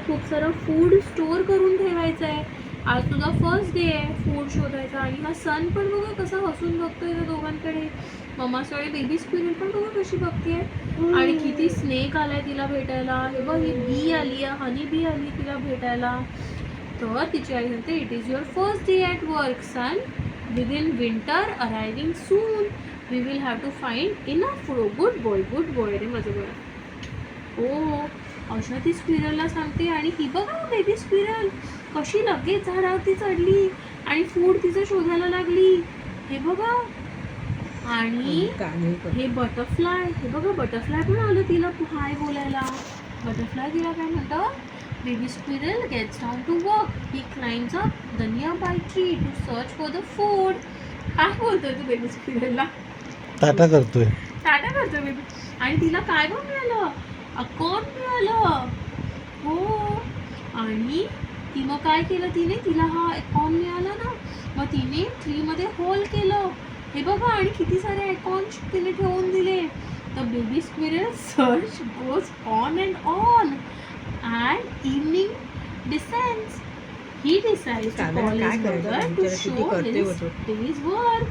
खूप सारं food store करून ठेवायचं आहे. आज तुझा फर्स्ट डे आहे फूड शोधायचा. आणि हा सन पण बघा कसा हसून बघतोय त्या दोघांकडे. मम्माकडे बेबी स्क्विरल पण बघा कशी बघतेय. आणि किती स्नेक आलाय तिला भेटायला. हे बघ ही बी आली आहे, हनी बी आली तिला भेटायला. तर तिची आई म्हणते it is your first day at work son. Within winter arriving soon. We will have to find enough food. Good boy रे माझं बरं. हो अशा ती स्क्विरलला सांगते. आणि ही बघा बेबी स्क्विरल कशी लगेच झाडावरती चढली आणि फूड तिचं शोधायला लागली. हे बघा. आणि हे बटरफ्लाय, हे बघा बटरफ्लाय पण आलं तिला हाय बोलायला. बटरफ्लाय तिला काय म्हणतं, baby squirrel gets down to work. He climbs up the nearby tree to search for the food. काय बोलतोय तू बेबी स्क्विरलला? टाटा करतोय. टाटा करतोय बेबी. आणि तिला काय बघ मिळालं, अकॉर्न मिळालं. हो. आणि ती मग काय केलं तिने, तिला हा अकॉर्न मिळाला ना, मग तिने ट्रीमध्ये होल केलं. हे बघा. आणि किती सारे आयकॉन्स तिने ठेवून दिले. The baby squirrel search goes on and on and evening descends. He decides to call his mother to show his day's work.